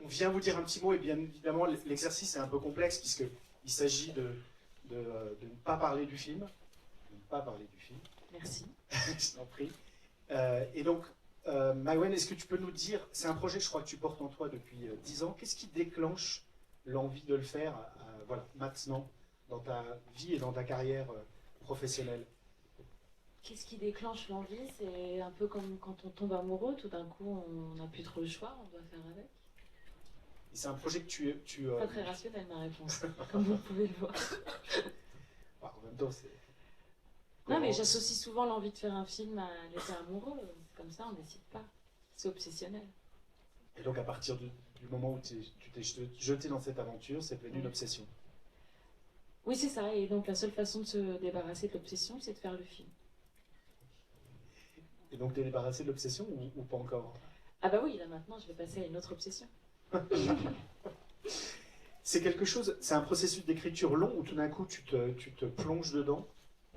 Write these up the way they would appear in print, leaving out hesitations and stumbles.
on vient vous dire un petit mot, et bien évidemment, l'exercice est un peu complexe, puisqu'il s'agit de ne pas parler du film. De ne pas parler du film. Merci. Je t'en prie. Et donc, Maïwenn, est-ce que tu peux nous dire, c'est un projet que je crois que tu portes en toi depuis 10 ans, qu'est-ce qui déclenche l'envie de le faire voilà, maintenant, dans ta vie et dans ta carrière professionnelle? Qu'est-ce qui déclenche l'envie? C'est un peu comme quand on tombe amoureux, tout d'un coup on n'a plus trop le choix, on doit faire avec. Et c'est un projet que tu Pas très rationnelle ma réponse, comme vous pouvez le voir. en même temps, c'est... Non mais j'associe souvent l'envie de faire un film à l'état amoureux, comme ça on décide pas, c'est obsessionnel. Et donc à partir du moment où tu t'es jeté dans cette aventure, c'est devenu une obsession. Oui c'est ça, et donc la seule façon de se débarrasser de l'obsession, c'est de faire le film. Et donc t'es débarrassé de l'obsession ou pas encore? Ah bah oui, là maintenant je vais passer à une autre obsession. C'est quelque chose, c'est un processus d'écriture long où tout d'un coup tu te plonges dedans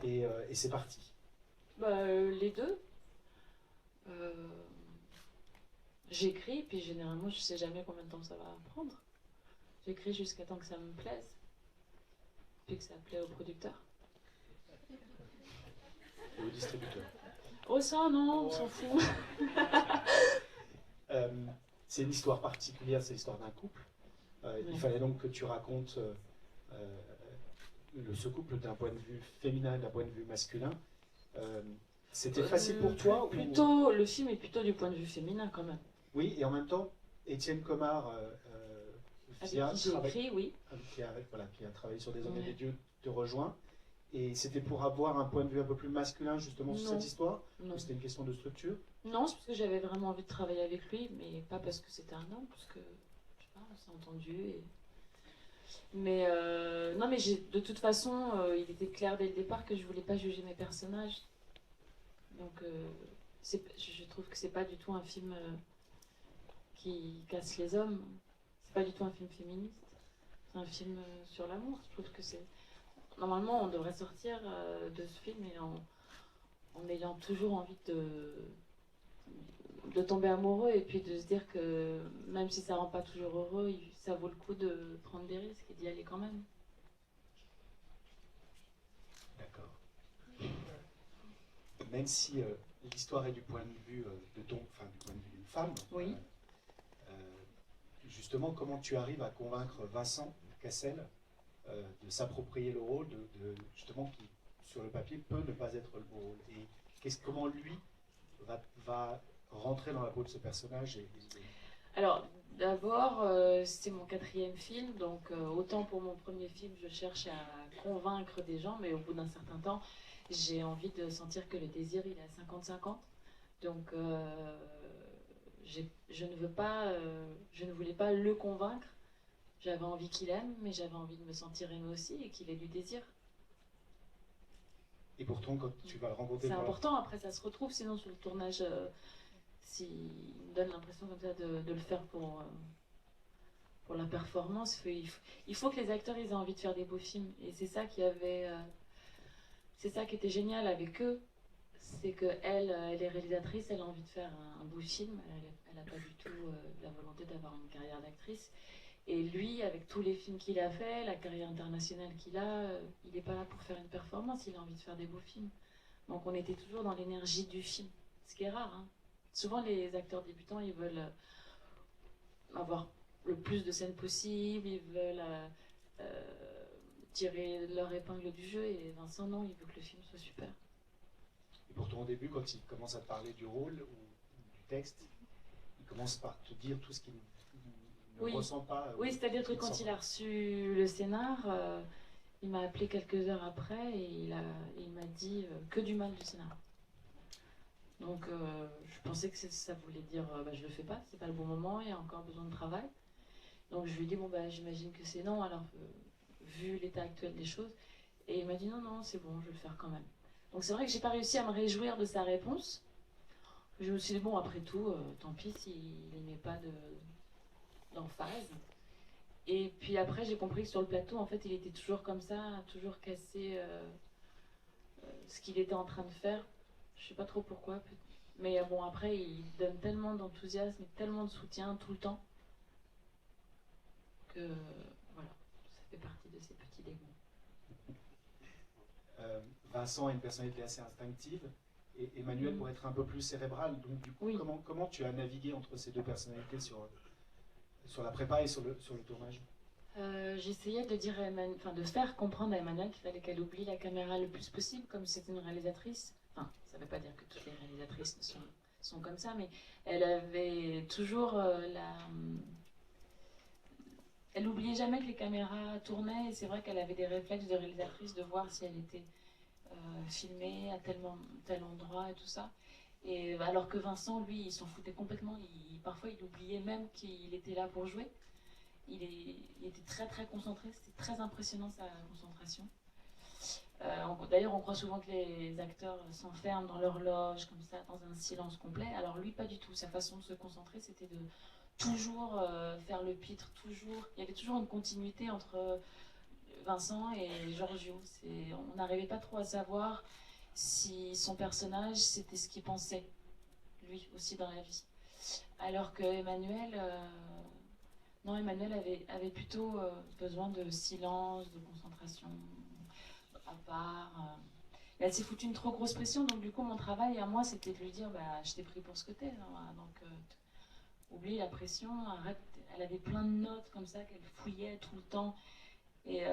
et c'est parti. Bah, les deux. J'écris, puis généralement je sais jamais combien de temps ça va prendre. J'écris jusqu'à temps que ça me plaise, puis que ça plaît au producteur. Et au distributeur. Oh ça non, on s'en fout. C'est une histoire particulière, c'est l'histoire d'un couple. Ouais. Il fallait donc que tu racontes ce couple d'un point de vue féminin et d'un point de vue masculin. C'était facile pour toi plutôt, le film est plutôt du point de vue féminin quand même. Oui, et en même temps, Étienne Comard, qui a travaillé sur Des Hommes et des Dieux, te rejoint. Et c'était pour avoir un point de vue un peu plus masculin justement sur cette histoire? Non. Ou c'était une question de structure? Non, c'est parce que j'avais vraiment envie de travailler avec lui, mais pas parce que c'était un homme, parce que, je sais pas, on s'est entendu. Mais non, mais de toute façon, il était clair dès le départ que je voulais pas juger mes personnages. Donc, je trouve que c'est pas du tout un film qui casse les hommes. C'est pas du tout un film féministe. C'est un film sur l'amour. Je trouve que c'est... Normalement, on devrait sortir de ce film en ayant toujours envie de tomber amoureux et puis de se dire que même si ça rend pas toujours heureux, ça vaut le coup de prendre des risques et d'y aller quand même. D'accord. Même si l'histoire est du point de vue du point de vue d'une femme, oui. Justement, comment tu arrives à convaincre Vincent Cassel de s'approprier le rôle, justement, qui, sur le papier, peut ne pas être le beau rôle? Et comment lui va rentrer dans la peau de ce personnage Alors, d'abord, c'est mon 4e film, donc autant pour mon premier film, je cherche à convaincre des gens, mais au bout d'un certain temps, j'ai envie de sentir que le désir, il est à 50-50. Donc, je ne voulais pas le convaincre. J'avais envie qu'il aime, mais j'avais envie de me sentir aimée aussi et qu'il ait du désir. Et pourtant, quand tu vas le rencontrer... C'est important, après ça se retrouve, sinon sur le tournage, s'il me donne l'impression comme ça de le faire pour la performance, il faut que les acteurs ils aient envie de faire des beaux films. Et c'est ça c'est ça qui était génial avec eux, c'est qu'elle est réalisatrice, elle a envie de faire un beau film, elle n'a pas du tout la volonté d'avoir une carrière d'actrice. Et lui, avec tous les films qu'il a fait, la carrière internationale qu'il a, il n'est pas là pour faire une performance, il a envie de faire des beaux films. Donc on était toujours dans l'énergie du film, ce qui est rare. Hein. Souvent les acteurs débutants, ils veulent avoir le plus de scènes possible, ils veulent tirer leur épingle du jeu, et Vincent, non, il veut que le film soit super. Et pourtant au début, quand il commence à te parler du rôle ou du texte, il commence par te dire tout ce qu'il ne ressent pas. Oui, c'est-à-dire que quand il a reçu le scénar, il m'a appelé quelques heures après et il m'a dit que du mal du scénar. Donc je pensais que ça voulait dire je le fais pas, c'est pas le bon moment, il y a encore besoin de travail. Donc je lui ai dit j'imagine que c'est non, alors vu l'état actuel des choses. Et il m'a dit non, c'est bon, je vais le faire quand même. Donc c'est vrai que j'ai pas réussi à me réjouir de sa réponse. Je me suis dit après tout, tant pis s'il n'aimait pas d'emphase. Et puis après, j'ai compris que sur le plateau, en fait, il était toujours comme ça, toujours cassé ce qu'il était en train de faire. Je sais pas trop pourquoi. Mais après, il donne tellement d'enthousiasme et tellement de soutien tout le temps voilà, ça fait partie de ces petits démons. Vincent a une personnalité assez instinctive et Emmanuel pourrait être un peu plus cérébral. Donc du coup, Oui. comment tu as navigué entre ces deux personnalités sur la prépa et sur le tournage? J'essayais de dire de faire comprendre à Emmanuel qu'il fallait qu'elle oublie la caméra le plus possible, comme c'est une réalisatrice. Enfin, ça ne veut pas dire que toutes les réalisatrices sont comme ça, mais elle avait toujours elle n'oubliait jamais que les caméras tournaient, et c'est vrai qu'elle avait des réflexes de réalisatrice de voir si elle était filmée à tel endroit et tout ça. Et alors que Vincent, lui, il s'en foutait complètement. Parfois, il oubliait même qu'il était là pour jouer. Il était très très concentré, c'était très impressionnant sa concentration. D'ailleurs, on croit souvent que les acteurs s'enferment dans leur loge, comme ça, dans un silence complet. Alors lui, pas du tout. Sa façon de se concentrer, c'était de toujours faire le pitre, toujours. Il y avait toujours une continuité entre Vincent et Giorgio. On n'arrivait pas trop à savoir si son personnage, c'était ce qu'il pensait, lui aussi, dans la vie. Alors que Emmanuel... Non, Emmanuel avait plutôt besoin de silence, de concentration, à part. Elle s'est foutue une trop grosse pression, donc du coup, mon travail à moi, c'était de lui dire je t'ai pris pour ce que t'es. Hein, donc, oublie la pression, arrête. Elle avait plein de notes comme ça qu'elle fouillait tout le temps. Et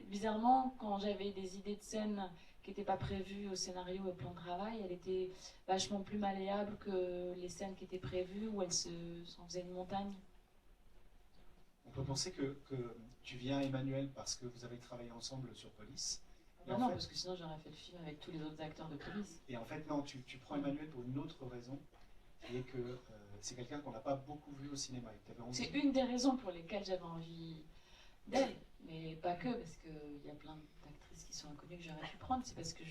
bizarrement, quand j'avais des idées de scènes qui n'étaient pas prévues au scénario et au plan de travail, elle était vachement plus malléable que les scènes qui étaient prévues où elle s'en faisait une montagne. On peut penser que tu viens, Emmanuel, parce que vous avez travaillé ensemble sur Police. Non, parce que sinon j'aurais fait le film avec tous les autres acteurs de Police. Et en fait, non, tu prends Emmanuel pour une autre raison, qui est que c'est quelqu'un qu'on n'a pas beaucoup vu au cinéma. C'est une des raisons pour lesquelles j'avais envie d'elle, mais pas que, parce qu'il y a plein d'actrices qui sont inconnues que j'aurais pu prendre. C'est parce que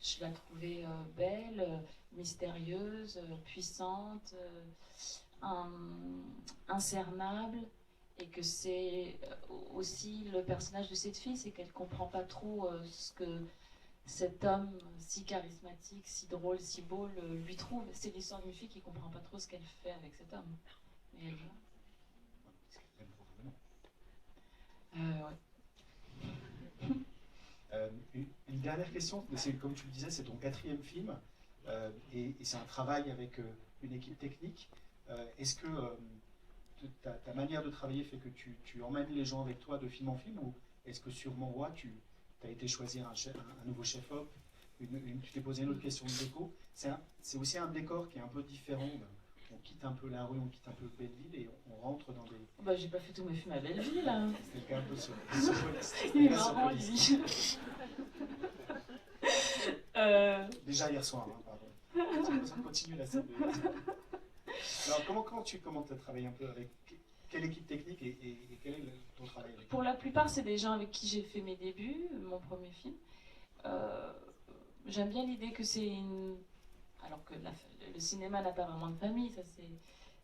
je la trouvais belle, mystérieuse, puissante, incernable. Et que c'est aussi le personnage de cette fille, c'est qu'elle ne comprend pas trop ce que cet homme si charismatique, si drôle, si beau lui trouve. C'est l'histoire d'une fille qui ne comprend pas trop ce qu'elle fait avec cet homme. Et elle une dernière question, comme tu le disais, c'est ton 4e film, et c'est un travail avec une équipe technique. Est-ce que ta manière de travailler fait que tu emmènes les gens avec toi de film en film, ou est-ce que sur Montroi, tu as été choisir un nouveau chef-op, tu t'es posé une autre question de déco? C'est aussi un décor qui est un peu différent. On quitte un peu la rue, on quitte un peu Belleville et on rentre dans des... j'ai pas fait tous mes films à Belleville. Hein. C'était le cas un peu sur Il est marrant, lui. Déjà hier soir, hein, pardon. On continue la scène. Alors, comment tu as travaillé un peu avec quelle équipe technique et quel est ton travail avec? Pour la plupart, c'est des gens avec qui j'ai fait mes débuts, mon premier film. J'aime bien l'idée que c'est une... Alors que le cinéma n'a pas vraiment de famille, ça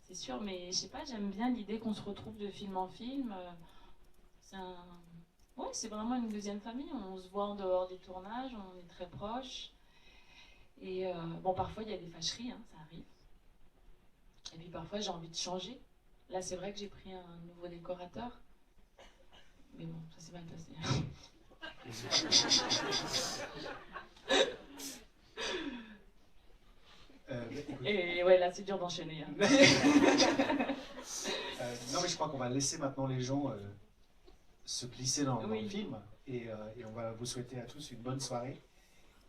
c'est sûr, mais je sais pas, j'aime bien l'idée qu'on se retrouve de film en film. C'est vraiment une deuxième famille, on se voit en dehors des tournages, on est très proches. Et parfois il y a des fâcheries, hein, ça arrive. Et puis parfois j'ai envie de changer. Là c'est vrai que j'ai pris un nouveau décorateur. Mais bon, ça s'est mal passé. Et ouais, là c'est dur d'enchaîner. Hein. Non mais je crois qu'on va laisser maintenant les gens se glisser dans le film. Et on va vous souhaiter à tous une bonne soirée.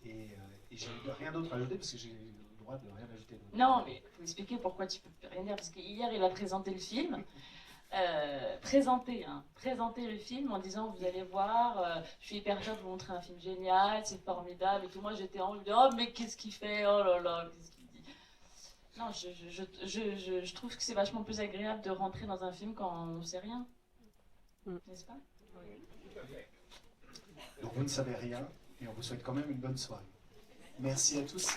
Et j'ai rien d'autre à ajouter parce que j'ai le droit de rien ajouter. Non, mais il faut expliquer pourquoi tu peux rien dire. Parce qu'hier, il a présenté le film. Présenter le film en disant vous allez voir, je suis hyper fière de vous montrer un film génial, c'est formidable et tout. Moi j'étais en train de dire oh mais qu'est-ce qu'il fait, oh là là, qu'est-ce qu'il dit. Non, je trouve que c'est vachement plus agréable de rentrer dans un film quand on ne sait rien, n'est-ce pas? Donc vous ne savez rien et on vous souhaite quand même une bonne soirée. Merci à tous.